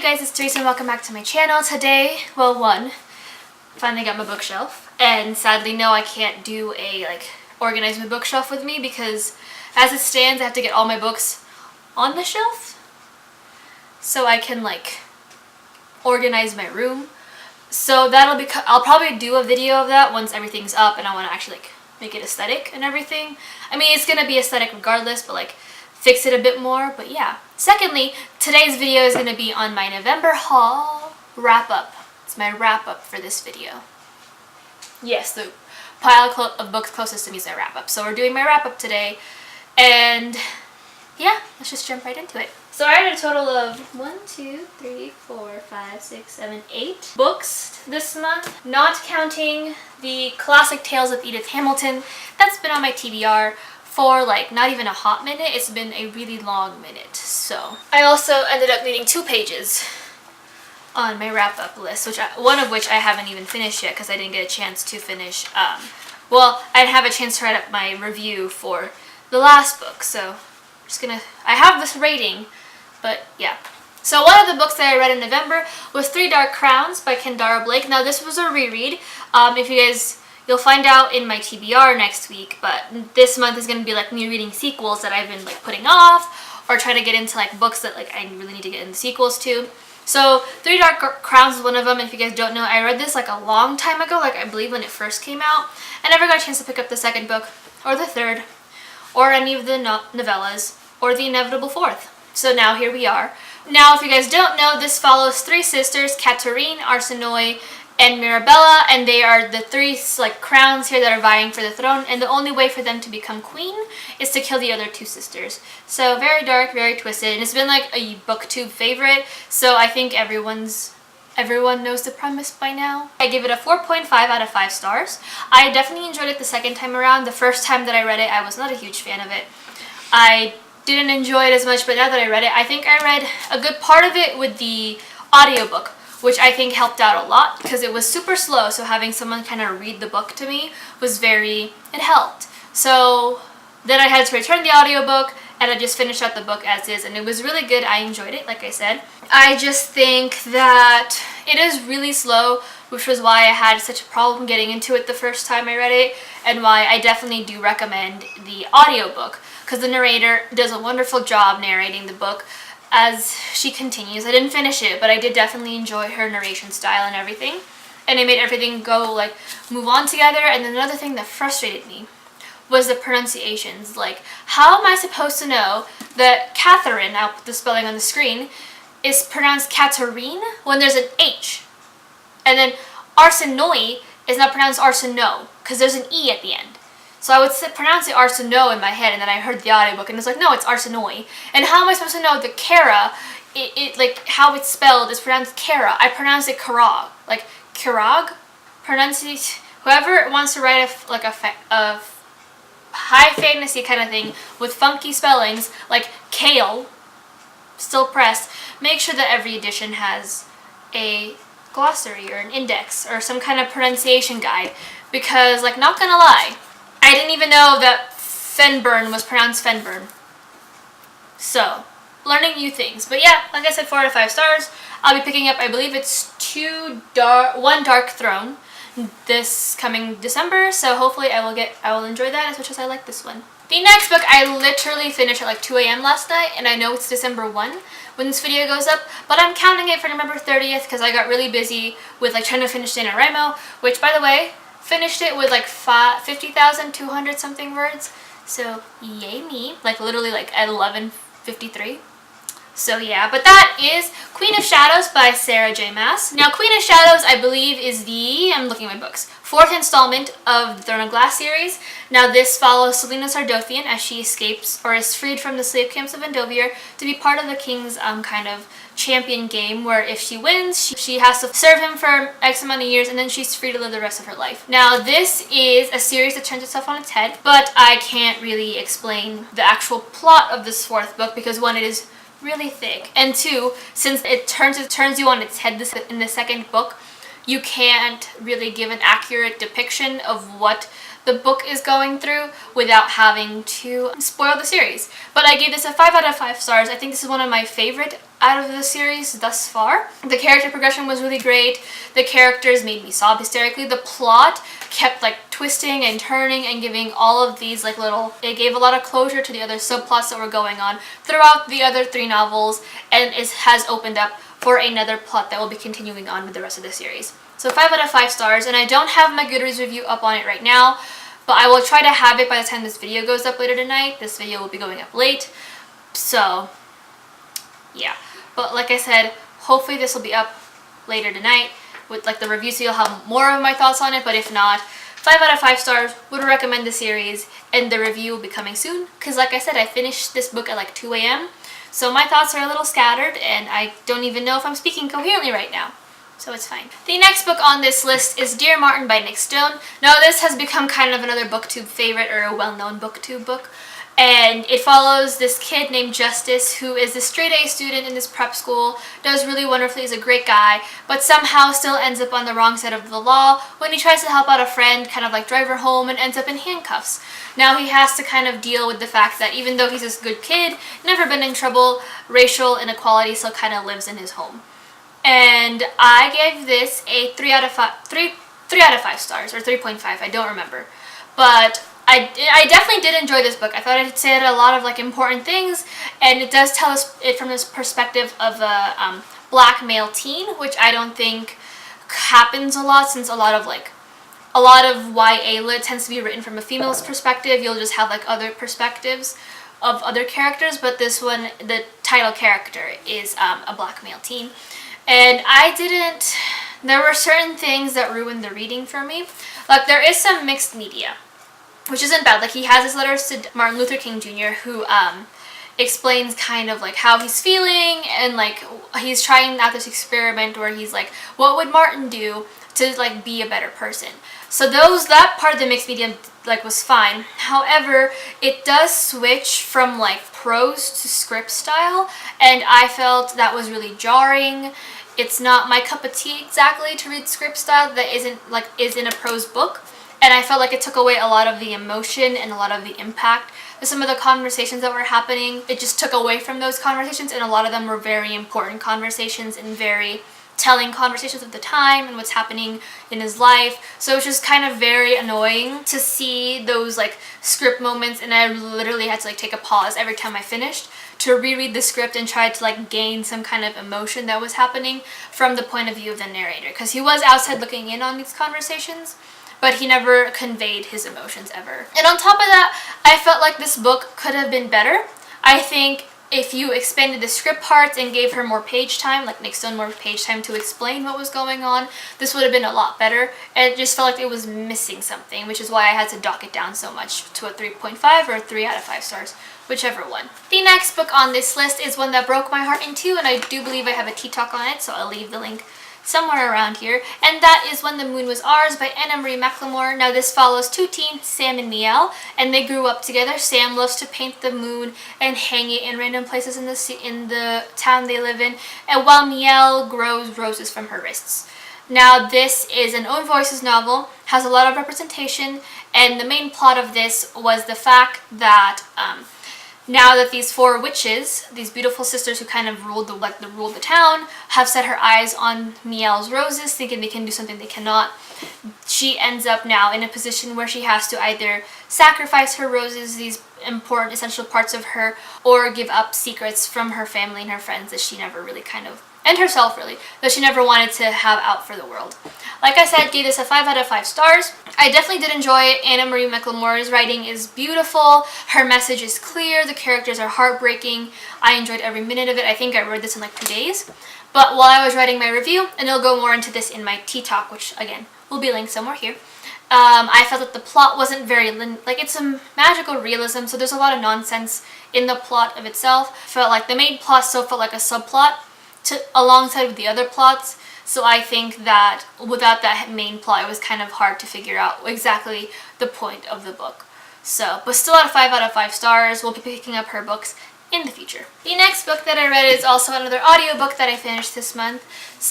guys, it's Teresa and welcome back to my channel. Today, well, finally got my bookshelf, and sadly no, I can't do a organize my bookshelf with me because as it stands I have to get all my books on the shelf so I can organize my room. So I'll probably do a video of that once everything's up and I want to actually make it aesthetic and everything. I mean, it's gonna be aesthetic regardless, but fix it a bit more. But yeah. Secondly, today's video is gonna be on my November haul wrap up. It's my wrap up for this video. Yes, the pile of books closest to me is my wrap up. So we're doing my wrap up today, and yeah, let's just jump right into it. So I had a total of 8 books this month, not counting the classic Tales of Edith Hamilton that's been on my TBR for not even a hot minute. It's been a really long minute. So I also ended up needing 2 pages on my wrap-up list, one of which I haven't even finished yet because I didn't get a chance to finish. Well, I didn't have a chance to write up my review for the last book, so I have this rating, but yeah. So one of the books that I read in November was 3 Dark Crowns by Kendara Blake. Now this was a reread. You'll find out in my TBR next week, but this month is going to be me reading sequels that I've been putting off, or try to get into books that I really need to get into sequels to. So 3 Dark Crowns is one of them, and if you guys don't know, I read this a long time ago, I believe when it first came out. I never got a chance to pick up the second book, or the third, or any of the novellas, or the inevitable fourth. So now here we are. Now if you guys don't know, this follows 3 sisters, Catherine, Arsinoe, and Mirabella, and they are the 3 crowns here that are vying for the throne, and the only way for them to become queen is to kill the other 2 sisters. So very dark, very twisted, and it's been a booktube favorite, so I think everyone knows the premise by now. I give it a 4.5 out of 5 stars. I definitely enjoyed it the second time around. The first time that I read it, I was not a huge fan of it. I didn't enjoy it as much, but now that I read it, I think I read a good part of it with the audiobook, which I think helped out a lot because it was super slow, so having someone kind of read the book to me it helped. So then I had to return the audiobook, and I just finished out the book as is, and it was really good. I enjoyed it, like I said. I just think that it is really slow, which was why I had such a problem getting into it the first time I read it, and why I definitely do recommend the audiobook, because the narrator does a wonderful job narrating the book as she continues. I didn't finish it, but I did definitely enjoy her narration style and everything. And it made everything go, move on together. And then another thing that frustrated me was the pronunciations. How am I supposed to know that Catherine, I'll put the spelling on the screen, is pronounced Catherine when there's an H? And then Arsinoe is not pronounced Arsinoe because there's an E at the end. So I would pronounce it Arsinoe in my head, and then I heard the audiobook, and it's no, it's Arsinoe. And how am I supposed to know the Kara, how it's spelled is pronounced Kara? I pronounce it Karag. Karag? Whoever wants to write a high fantasy kind of thing with funky spellings, like kale, still pressed, make sure that every edition has a glossary or an index or some kind of pronunciation guide, because, not gonna lie, I didn't even know that Fenburn was pronounced Fenburn. So, learning new things. But yeah, like I said, 4 out of 5 stars. I'll be picking up, I believe it's 1 Dark Throne this coming December, so hopefully I will enjoy that as much as I like this one. The next book I literally finished at 2 a.m. last night, and I know it's December 1 when this video goes up, but I'm counting it for November 30th because I got really busy with trying to finish NaNoWriMo, which, by the way, finished it with 50,200 something words, so yay me, literally at 11:53. So yeah, but that is Queen of Shadows by Sarah J. Maas. Now Queen of Shadows, I believe, is I'm looking at my books, 4th installment of the Throne of Glass series. Now this follows Selena Sardothian as she escapes, or is freed from the slave camps of Vandovier to be part of the king's kind of champion game, where if she wins, she has to serve him for X amount of years, and then she's free to live the rest of her life. Now this is a series that turns itself on its head, but I can't really explain the actual plot of this 4th book because 1, it is really thick, and 2, since it turns you on its head in the second book, you can't really give an accurate depiction of what the book is going through without having to spoil the series. But I gave this a 5 out of 5 stars. I think this is one of my favorite out of the series thus far. The character progression was really great. The characters made me sob hysterically. The plot kept like twisting and turning and giving all of these like little, it gave a lot of closure to the other subplots that were going on throughout the other 3 novels, and it has opened up for another plot that will be continuing on with the rest of the series. So 5 out of 5 stars, and I don't have my Goodreads review up on it right now, but I will try to have it by the time this video goes up later tonight. This video will be going up late, so yeah. But like I said, hopefully this will be up later tonight with like the review, so you'll have more of my thoughts on it. But if not, 5 out of 5 stars, would recommend the series, and the review will be coming soon, because like I said, I finished this book at like 2 a.m. so my thoughts are a little scattered and I don't even know if I'm speaking coherently right now. So it's fine. The next book on this list is Dear Martin by Nick Stone. Now this has become kind of another booktube favorite, or a well-known booktube book. And it follows this kid named Justice, who is a straight-A student in this prep school, does really wonderfully, is a great guy, but somehow still ends up on the wrong side of the law when he tries to help out a friend, kind of like drive her home, and ends up in handcuffs. Now he has to kind of deal with the fact that even though he's this good kid, never been in trouble, racial inequality still kind of lives in his home. And I gave this a 3 out of 5 stars, or 3.5, I don't remember. But I definitely did enjoy this book. I thought it said a lot of like important things, and it does tell us it from this perspective of a black male teen, which I don't think happens a lot, since a lot of YA lit tends to be written from a female's perspective. You'll just have like other perspectives of other characters, but this one, the title character is a black male teen. And there were certain things that ruined the reading for me. Like, there is some mixed media, which isn't bad. Like, he has his letters to Martin Luther King Jr., who explains kind of like how he's feeling, and like he's trying out this experiment where he's like, what would Martin do to like be a better person? So that part of the mixed media like was fine. However, it does switch from like prose to script style, and I felt that was really jarring. It's not my cup of tea exactly to read script style that is in a prose book. And I felt like it took away a lot of the emotion and a lot of the impact of some of the conversations that were happening. It just took away from those conversations, and a lot of them were very important conversations and very telling conversations of the time and what's happening in his life. So it was just kind of very annoying to see those like script moments, and I literally had to like take a pause every time I finished to reread the script and try to like gain some kind of emotion that was happening from the point of view of the narrator, because he was outside looking in on these conversations, but he never conveyed his emotions ever. And on top of that, I felt like this book could have been better. I think if you expanded the script parts and gave her more page time, like Nick Stone more page time to explain what was going on, this would have been a lot better. And it just felt like it was missing something, which is why I had to dock it down so much to a 3.5 or a 3 out of 5 stars, whichever one. The next book on this list is one that broke my heart in two, and I do believe I have a tea talk on it, so I'll leave the link somewhere around here, and that is When the Moon Was Ours by Anna Marie McLemore. Now this follows two teens, Sam and Miel, and they grew up together. Sam loves to paint the moon and hang it in random places in the town they live in, and while Miel grows roses from her wrists. Now this is an Own Voices novel, has a lot of representation, and the main plot of this was the fact that now that these four witches, these beautiful sisters who kind of ruled the town, have set her eyes on Miel's roses, thinking they can do something they cannot, she ends up now in a position where she has to either sacrifice her roses, these important, essential parts of her, or give up secrets from her family and her friends that she never really and herself really, that she never wanted to have out for the world. Like I said, gave this a 5 out of 5 stars. I definitely did enjoy it. Anna Marie McLemore's writing is beautiful. Her message is clear. The characters are heartbreaking. I enjoyed every minute of it. I think I read this in like 2 days. But while I was writing my review, and I'll go more into this in my tea talk, which again will be linked somewhere here, I felt that the plot wasn't very, it's a magical realism, so there's a lot of nonsense in the plot of itself. Felt like the main plot still felt like a subplot alongside with the other plots. So I think that without that main plot, it was kind of hard to figure out exactly the point of the book. So, but still at a 5 out of 5 stars. We'll be picking up her books in the future. The next book that I read is also another audiobook that I finished this month,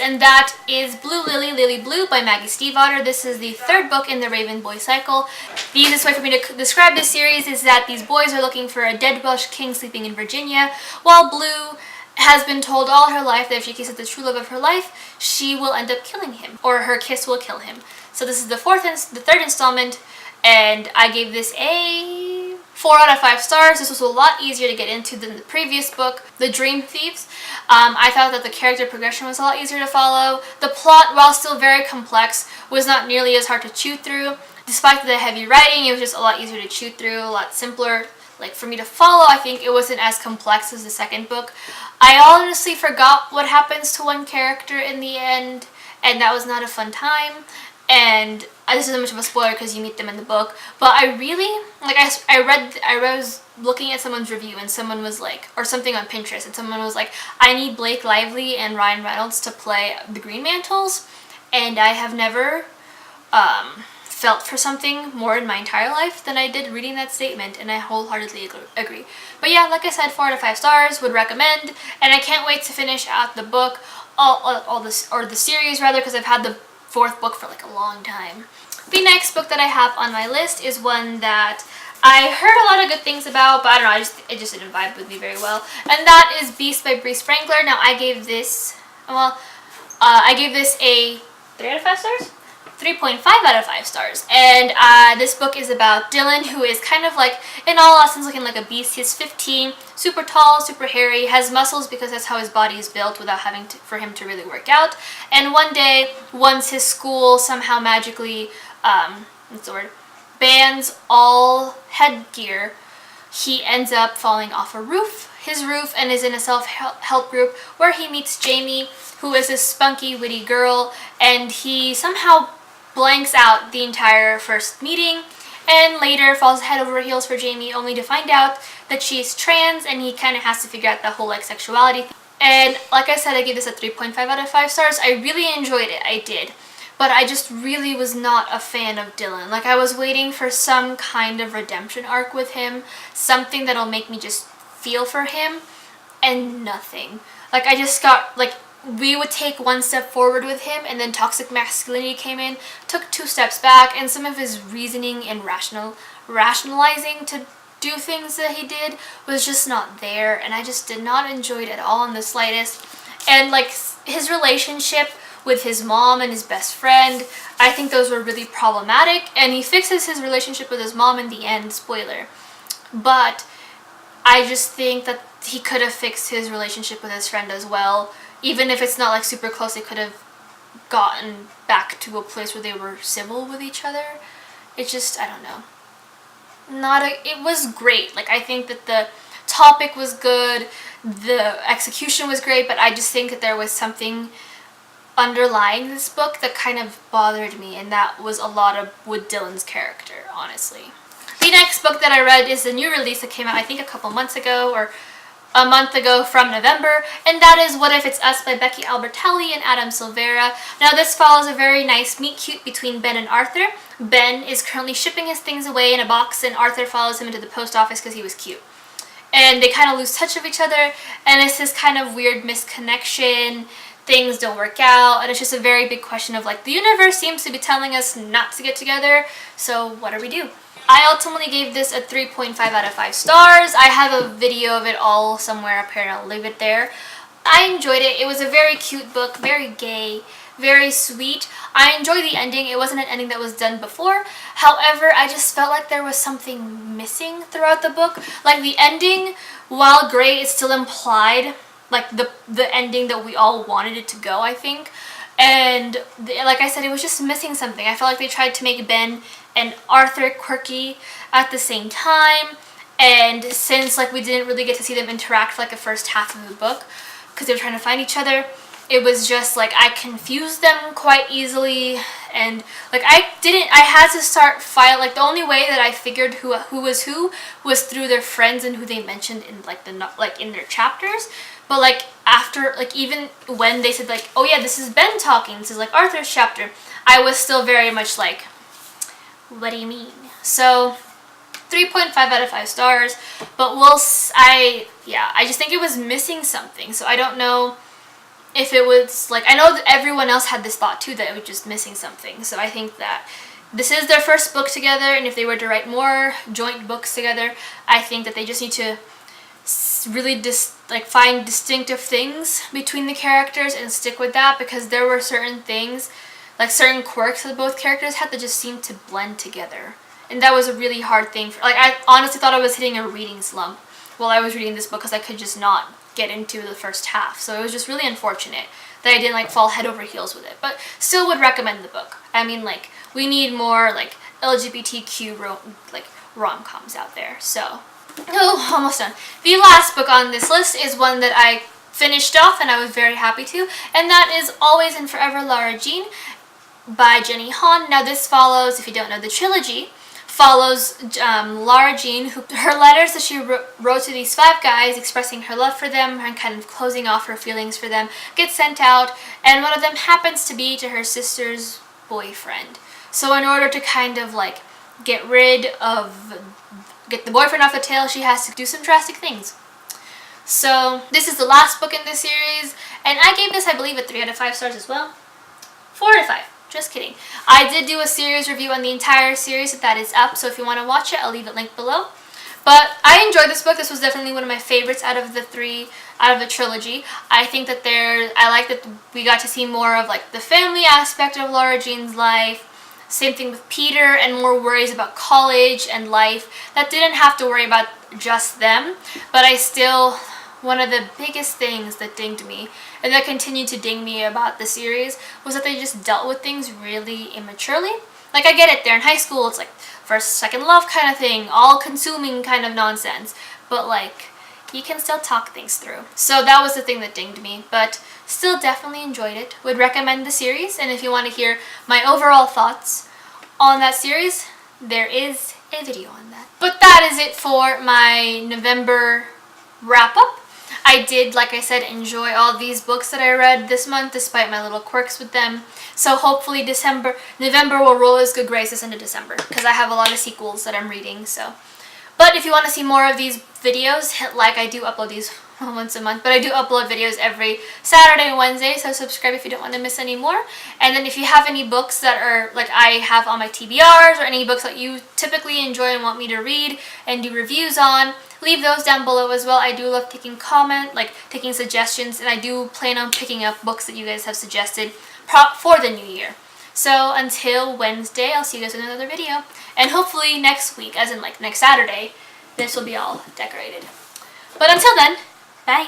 and that is Blue Lily, Lily Blue by Maggie Stiefvater. This is the third book in the Raven Boy cycle. The easiest way for me to describe this series is that these boys are looking for a dead Welsh king sleeping in Virginia, while Blue has been told all her life that if she kisses the true love of her life, she will end up killing him, or her kiss will kill him. So this is the third installment, and I gave this a 4 out of 5 stars. This was a lot easier to get into than the previous book, The Dream Thieves. I thought that the character progression was a lot easier to follow. The plot, while still very complex, was not nearly as hard to chew through. Despite the heavy writing, it was just a lot easier to chew through, a lot simpler. Like, for me to follow, I think it wasn't as complex as the second book. I honestly forgot what happens to one character in the end, and that was not a fun time. And this isn't much of a spoiler because you meet them in the book, but I really, like, I was looking at someone's review and someone was like, or something on Pinterest, and someone was like, I need Blake Lively and Ryan Reynolds to play the Green Mantles, and I have never felt for something more in my entire life than I did reading that statement, and I wholeheartedly agree. But yeah, like I said, 4 out of 5 stars, would recommend, and I can't wait to finish out the book, the series rather, because I've had the 4th book for like a long time. The next book that I have on my list is one that I heard a lot of good things about, but I don't know, it just didn't vibe with me very well, and that is Beast by Bree Sprankler. Now, I gave this a 3 out of 5 stars? 3.5 out of 5 stars. And this book is about Dylan, who is kind of like, in all essence, looking like a beast. He's 15, super tall, super hairy, has muscles because that's how his body is built without having for him to really work out. And one day, once his school somehow magically, bans all headgear, he ends up falling off his roof, and is in a self-help group where he meets Jamie, who is this spunky, witty girl, and he somehow blanks out the entire first meeting, and later falls head over heels for Jamie, only to find out that she's trans, and he kind of has to figure out the whole like sexuality thing. And like I said, I gave this a 3.5 out of 5 stars. I really enjoyed it, I did. But I just really was not a fan of Dylan. Like, I was waiting for some kind of redemption arc with him, something that'll make me just feel for him, and nothing. Like, I just got, like, we would take 1 step forward with him, and then toxic masculinity came in, took 2 steps back, and some of his reasoning and rationalizing to do things that he did was just not there, and I just did not enjoy it at all in the slightest. And like, his relationship with his mom and his best friend, I think those were really problematic, and he fixes his relationship with his mom in the end, spoiler. But I just think that he could have fixed his relationship with his friend as well. Even if it's not like super close, they could have gotten back to a place where they were civil with each other. It's just, I don't know. It was great. Like, I think that the topic was good, the execution was great, but I just think that there was something underlying this book that kind of bothered me, and that was a lot of with Dylan's character, honestly. The next book that I read is the new release that came out, I think, a couple months ago, or a month ago from November, and that is What If It's Us by Becky Albertelli and Adam Silvera. Now, this follows a very nice meet-cute between Ben and Arthur. Ben is currently shipping his things away in a box, and Arthur follows him into the post office because he was cute. And they kind of lose touch of each other, and it's this kind of weird misconnection. Things don't work out, and it's just a very big question of, like, the universe seems to be telling us not to get together, so what do we do? I ultimately gave this a 3.5 out of 5 stars. I have a video of it all somewhere up here, and I'll leave it there. I enjoyed it. It was a very cute book, very gay, very sweet. I enjoyed the ending. It wasn't an ending that was done before. However, I just felt like there was something missing throughout the book. Like, the ending, while great, it still implied like the ending that we all wanted it to go, I think. And like I said, it was just missing something. I felt like they tried to make Ben and Arthur quirky at the same time, and since like we didn't really get to see them interact for like the first half of the book because they were trying to find each other, it was just like I confused them quite easily, and like I had to start like the only way that I figured who was who was through their friends and who they mentioned in like in their chapters. But like after, like even when they said like, oh yeah, this is Ben talking, this is like Arthur's chapter, I was still very much like, what do you mean? So 3.5 out of 5 stars, but yeah, I just think it was missing something. So I don't know if it was like, I know that everyone else had this thought too, that it was just missing something. So I think that this is their first book together, and if they were to write more joint books together, I think that they just need to really find distinctive things between the characters and stick with that, because there were certain things, like certain quirks that both characters had, that just seemed to blend together. And that was a really hard thing for, like, I honestly thought I was hitting a reading slump while I was reading this book, because I could just not get into the first half. So it was just really unfortunate that I didn't like fall head over heels with it, but still would recommend the book. I mean, like, we need more like LGBTQ rom-coms out there. So, oh, almost done. The last book on this list is one that I finished off and I was very happy to, and that is Always and Forever Lara Jean by Jenny Han. Now this follows, if you don't know the trilogy, follows Lara Jean, who her letters that she wrote to these 5 guys expressing her love for them and kind of closing off her feelings for them, get sent out, and one of them happens to be to her sister's boyfriend. So in order to kind of like get the boyfriend off the tail, she has to do some drastic things. So this is the last book in this series, and I gave this, I believe, a 3 out of 5 stars as well. 4 out of 5. Just kidding. I did do a series review on the entire series, that is up, so if you want to watch it, I'll leave it linked below. But I enjoyed this book. This was definitely one of my favorites out of the trilogy. I think that I like that we got to see more of like the family aspect of Lara Jean's life. Same thing with Peter, and more worries about college and life that didn't have to worry about just them. But one of the biggest things that dinged me, and that continued to ding me about the series, was that they just dealt with things really immaturely. Like, I get it, they're in high school, it's like first, second love kind of thing, all-consuming kind of nonsense, but like, you can still talk things through. So that was the thing that dinged me, but still definitely enjoyed it. Would recommend the series, and if you want to hear my overall thoughts on that series, there is a video on that. But that is it for my November wrap-up. I did, like I said, enjoy all these books that I read this month, despite my little quirks with them. So hopefully November will roll as good graces into December, because I have a lot of sequels that I'm reading. So, but if you want to see more of these videos, hit like. I do upload these once a month, but I do upload videos every Saturday and Wednesday, so subscribe if you don't want to miss any more. And then if you have any books that are like I have on my TBRs, or any books that you typically enjoy and want me to read and do reviews on, leave those down below as well. I do love taking taking suggestions, and I do plan on picking up books that you guys have suggested for the new year. So until Wednesday, I'll see you guys in another video, and hopefully next week, as in like next Saturday, this will be all decorated. But until then, bye!